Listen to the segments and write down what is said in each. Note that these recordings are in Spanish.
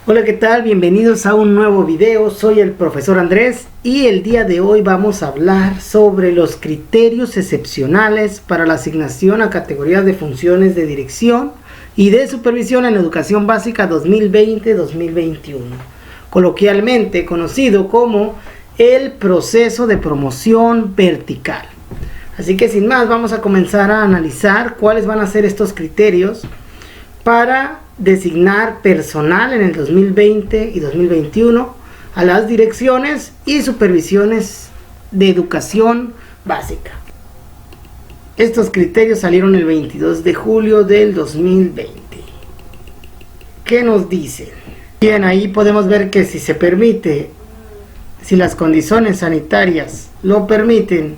Hola, ¿qué tal? Bienvenidos a un nuevo video. Soy el profesor Andrés y el día de hoy vamos a hablar sobre los criterios excepcionales para la asignación a categorías de funciones de dirección y de supervisión en educación básica 2020-2021, coloquialmente conocido como el proceso de promoción vertical. Así que sin más, vamos a comenzar a analizar cuáles van a ser estos criterios para designar personal en el 2020 y 2021 a las direcciones y supervisiones de educación básica. Estos criterios salieron el 22 de julio del 2020. ¿Qué nos dicen? Bien, ahí podemos ver que si se permite, si las condiciones sanitarias lo permiten,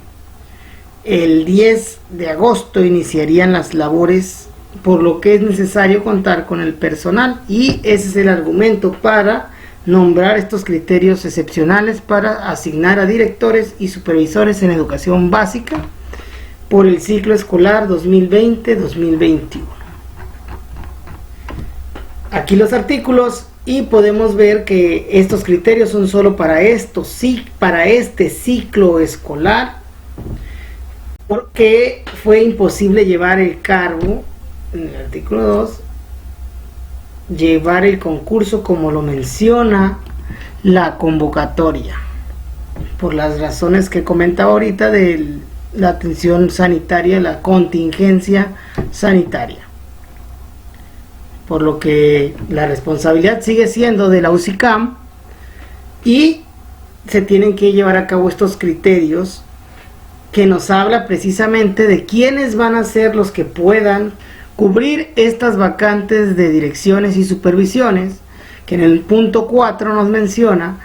el 10 de agosto iniciarían las labores, por lo que es necesario contar con el personal, y ese es el argumento para nombrar estos criterios excepcionales para asignar a directores y supervisores en educación básica por el ciclo escolar 2020-2021. Aquí los artículos, y podemos ver que estos criterios son solo para este ciclo escolar, porque fue imposible llevar el cargo, en el artículo 2, llevar el concurso como lo menciona la convocatoria, por las razones que comentaba ahorita de la atención sanitaria, la contingencia sanitaria, por lo que la responsabilidad sigue siendo de la UCICAM y se tienen que llevar a cabo estos criterios que nos habla precisamente de quiénes van a ser los que puedan cubrir estas vacantes de direcciones y supervisiones, que en el punto 4 nos menciona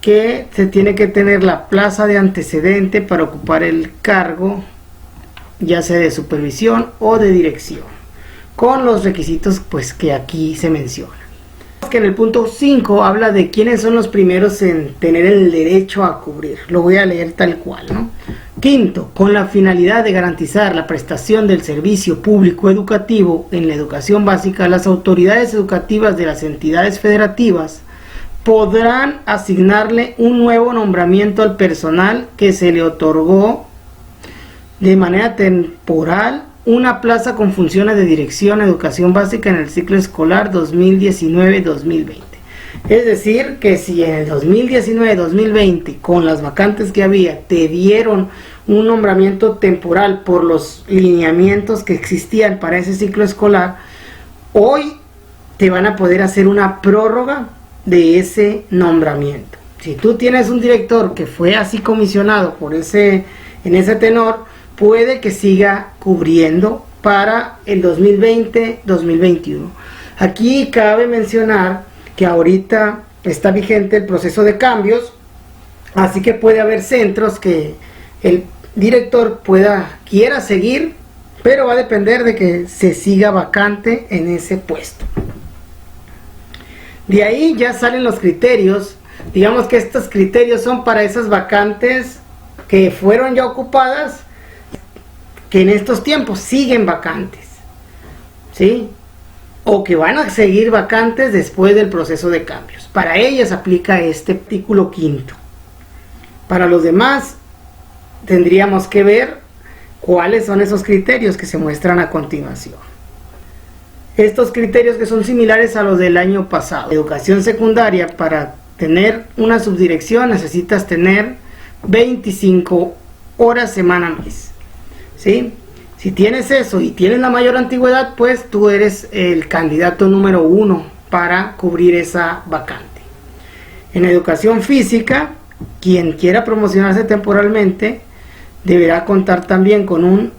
que se tiene que tener la plaza de antecedente para ocupar el cargo, ya sea de supervisión o de dirección, con los requisitos pues que aquí se menciona. Que en el punto 5 habla de quiénes son los primeros en tener el derecho a cubrir. Lo voy a leer tal cual, ¿no? Quinto, con la finalidad de garantizar la prestación del servicio público educativo en la educación básica, las autoridades educativas de las entidades federativas podrán asignarle un nuevo nombramiento al personal que se le otorgó de manera temporal una plaza con funciones de dirección a educación básica en el ciclo escolar 2019-2020. Es decir, que si en el 2019-2020, con las vacantes que había, te dieron un nombramiento temporal por los lineamientos que existían para ese ciclo escolar, hoy te van a poder hacer una prórroga de ese nombramiento. Si tú tienes un director que fue así comisionado en ese tenor, puede que siga cubriendo para el 2020-2021. Aquí cabe mencionar que ahorita está vigente el proceso de cambios, así que puede haber centros que el director quiera seguir, pero va a depender de que se siga vacante en ese puesto. De ahí ya salen los criterios. Digamos que estos criterios son para esas vacantes que fueron ya ocupadas, que en estos tiempos siguen vacantes, ¿sí? O que van a seguir vacantes después del proceso de cambios. Para ellas aplica este artículo 5. Para los demás tendríamos que ver cuáles son esos criterios que se muestran a continuación. Estos criterios que son similares a los del año pasado. Educación secundaria, para tener una subdirección necesitas tener 25 horas semana mes, ¿sí? Si tienes eso y tienes la mayor antigüedad, pues tú eres el candidato número 1 para cubrir esa vacante. En educación física, quien quiera promocionarse temporalmente deberá contar también con un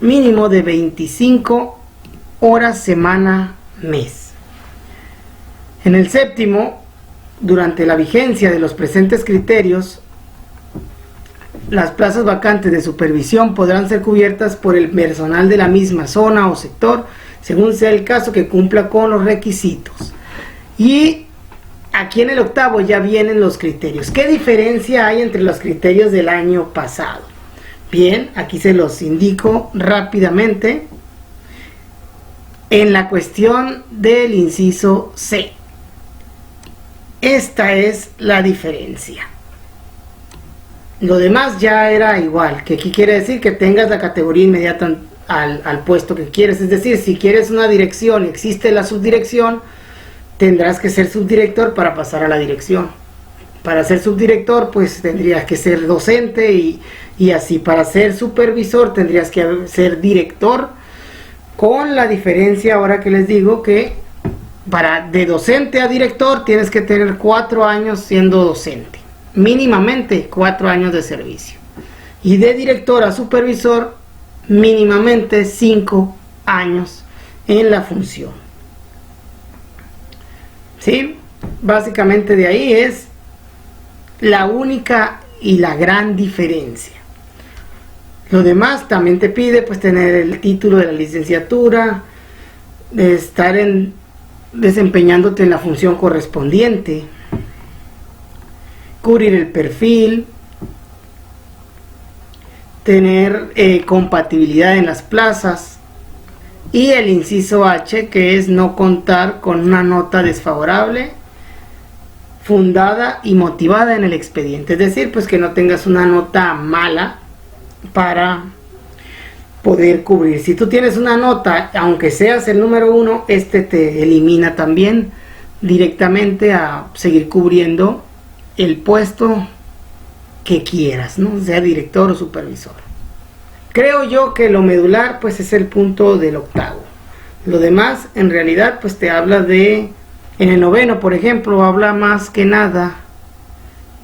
mínimo de 25 horas semana mes. En el séptimo, durante la vigencia de los presentes criterios, las plazas vacantes de supervisión podrán ser cubiertas por el personal de la misma zona o sector, según sea el caso, que cumpla con los requisitos. Y aquí en el octavo ya vienen los criterios. ¿Qué diferencia hay entre los criterios del año pasado? Bien, aquí se los indico rápidamente. En la cuestión del inciso C, Esta es la diferencia. Lo demás ya era igual, que aquí quiere decir que tengas la categoría inmediata al puesto que quieres. Es decir, si quieres una dirección y existe la subdirección, tendrás que ser subdirector para pasar a la dirección. Para ser subdirector, pues tendrías que ser docente y así. Para ser supervisor tendrías que ser director, con la diferencia ahora que les digo que de docente a director tienes que tener 4 años siendo docente, mínimamente 4 años de servicio, y de director a supervisor mínimamente 5 años en la función. ¿Sí? Básicamente de ahí es la única y la gran diferencia. Lo demás también te pide pues tener el título de la licenciatura, de estar desempeñándote en la función correspondiente, cubrir el perfil, tener compatibilidad en las plazas, y el inciso H, que es no contar con una nota desfavorable fundada y motivada en el expediente. Es decir, pues que no tengas una nota mala para poder cubrir. Si tú tienes una nota, aunque seas el número 1, te elimina también directamente a seguir cubriendo el puesto que quieras, ¿no? Sea director o supervisor. Creo yo que lo medular pues es el punto del octavo. Lo demás en realidad pues te habla de, en el noveno por ejemplo, habla más que nada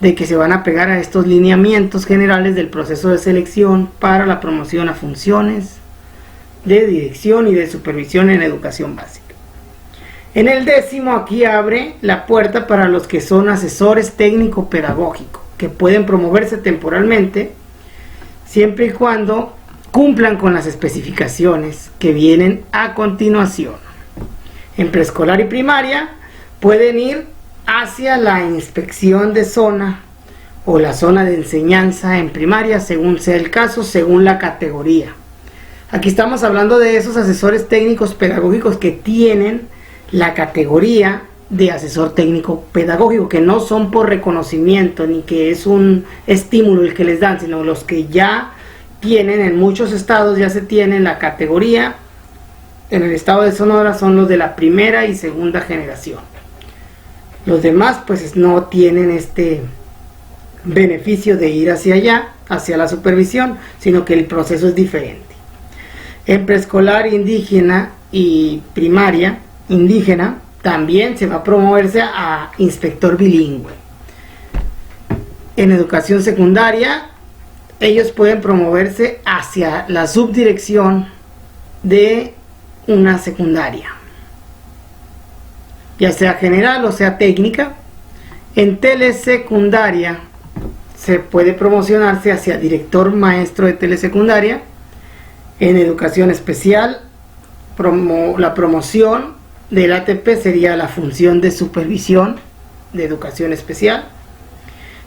de que se van a pegar a estos lineamientos generales del proceso de selección para la promoción a funciones de dirección y de supervisión en educación básica. En el décimo aquí abre la puerta para los que son asesores técnico-pedagógicos, que pueden promoverse temporalmente siempre y cuando cumplan con las especificaciones que vienen a continuación. En preescolar y primaria pueden ir hacia la inspección de zona o la zona de enseñanza en primaria, según sea el caso, según la categoría. Aquí estamos hablando de esos asesores técnicos pedagógicos que tienen la categoría de asesor técnico pedagógico, que no son por reconocimiento ni que es un estímulo el que les dan, sino los que ya tienen, en muchos estados ya se tiene la categoría. En el estado de Sonora son los de la primera y segunda generación. Los demás pues no tienen este beneficio de ir hacia allá, hacia la supervisión, sino que el proceso es diferente. En preescolar indígena y primaria indígena también se va a promoverse a inspector bilingüe. En educación secundaria ellos pueden promoverse hacia la subdirección de una secundaria, ya sea general o sea técnica. En telesecundaria se puede promocionarse hacia director maestro de telesecundaria. En educación especial, la promoción del ATP sería la función de supervisión de educación especial.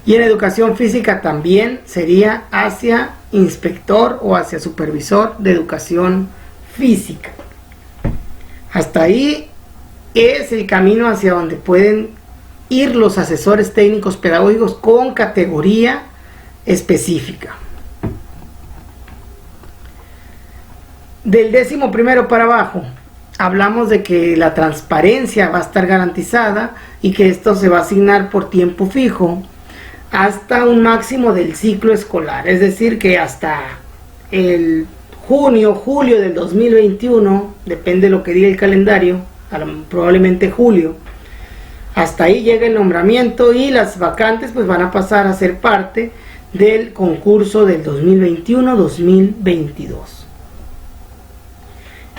Y en educación física también sería hacia inspector o hacia supervisor de educación física. Hasta ahí es el camino hacia donde pueden ir los asesores técnicos pedagógicos con categoría específica. Del 11º para abajo hablamos de que la transparencia va a estar garantizada y que esto se va a asignar por tiempo fijo hasta un máximo del ciclo escolar, es decir que hasta el julio del 2021, depende de lo que diga el calendario, probablemente julio, hasta ahí llega el nombramiento y las vacantes pues van a pasar a ser parte del concurso del 2021-2022.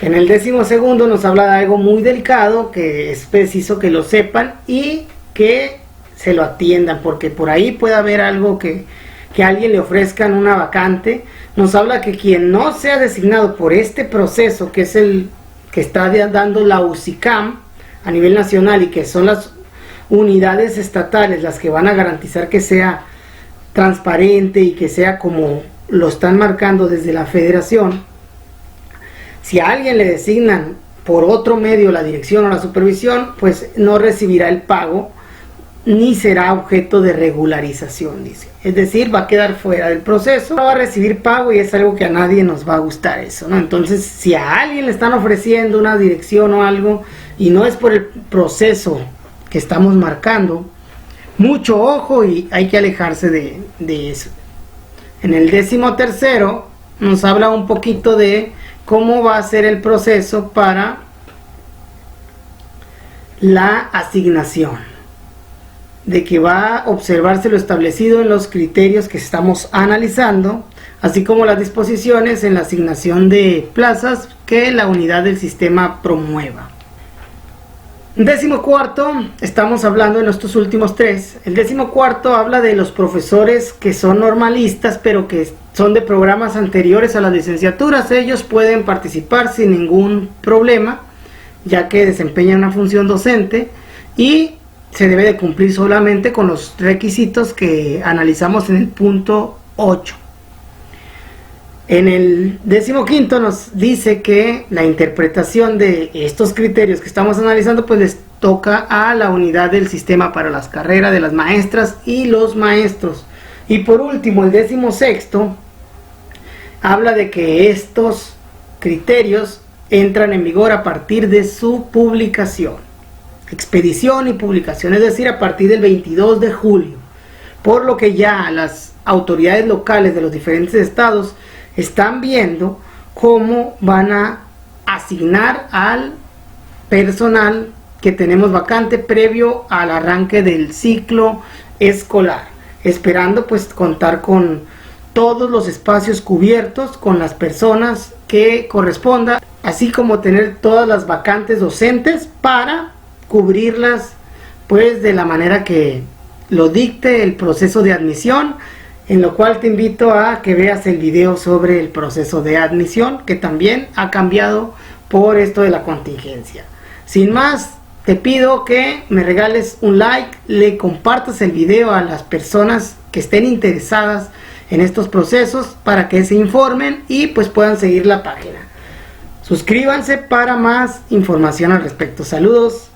En el 12º nos habla de algo muy delicado que es preciso que lo sepan y que se lo atiendan, porque por ahí puede haber algo que a alguien le ofrezcan una vacante. Nos habla que quien no sea designado por este proceso, que es el que está dando la UCICAM a nivel nacional y que son las unidades estatales las que van a garantizar que sea transparente y que sea como lo están marcando desde la federación, si a alguien le designan por otro medio la dirección o la supervisión, pues no recibirá el pago ni será objeto de regularización, dice. Es decir, va a quedar fuera del proceso, no va a recibir pago y es algo que a nadie nos va a gustar eso, ¿no? Entonces, si a alguien le están ofreciendo una dirección o algo y no es por el proceso que estamos marcando, mucho ojo y hay que alejarse de eso. En el 13º nos habla un poquito de cómo va a ser el proceso para la asignación, de que va a observarse lo establecido en los criterios que estamos analizando, así como las disposiciones en la asignación de plazas que la unidad del sistema promueva. 14º, estamos hablando en estos últimos tres. El 14º habla de los profesores que son normalistas, pero que son de programas anteriores a las licenciaturas. Ellos pueden participar sin ningún problema, ya que desempeñan una función docente y se debe de cumplir solamente con los requisitos que analizamos en el punto 8. En el 15º nos dice que la interpretación de estos criterios que estamos analizando pues les toca a la unidad del sistema para las carreras de las maestras y los maestros. Y por último, el 16º habla de que estos criterios entran en vigor a partir de su publicación. Expedición y publicación, es decir, a partir del 22 de julio, por lo que ya las autoridades locales de los diferentes estados están viendo cómo van a asignar al personal que tenemos vacante previo al arranque del ciclo escolar, esperando pues contar con todos los espacios cubiertos con las personas que corresponda, así como tener todas las vacantes docentes para cubrirlas pues de la manera que lo dicte el proceso de admisión, en lo cual te invito a que veas el video sobre el proceso de admisión, que también ha cambiado por esto de la contingencia. Sin más, te pido que me regales un like, le compartas el video a las personas que estén interesadas en estos procesos para que se informen y pues puedan seguir la página. Suscríbanse para más información al respecto. Saludos.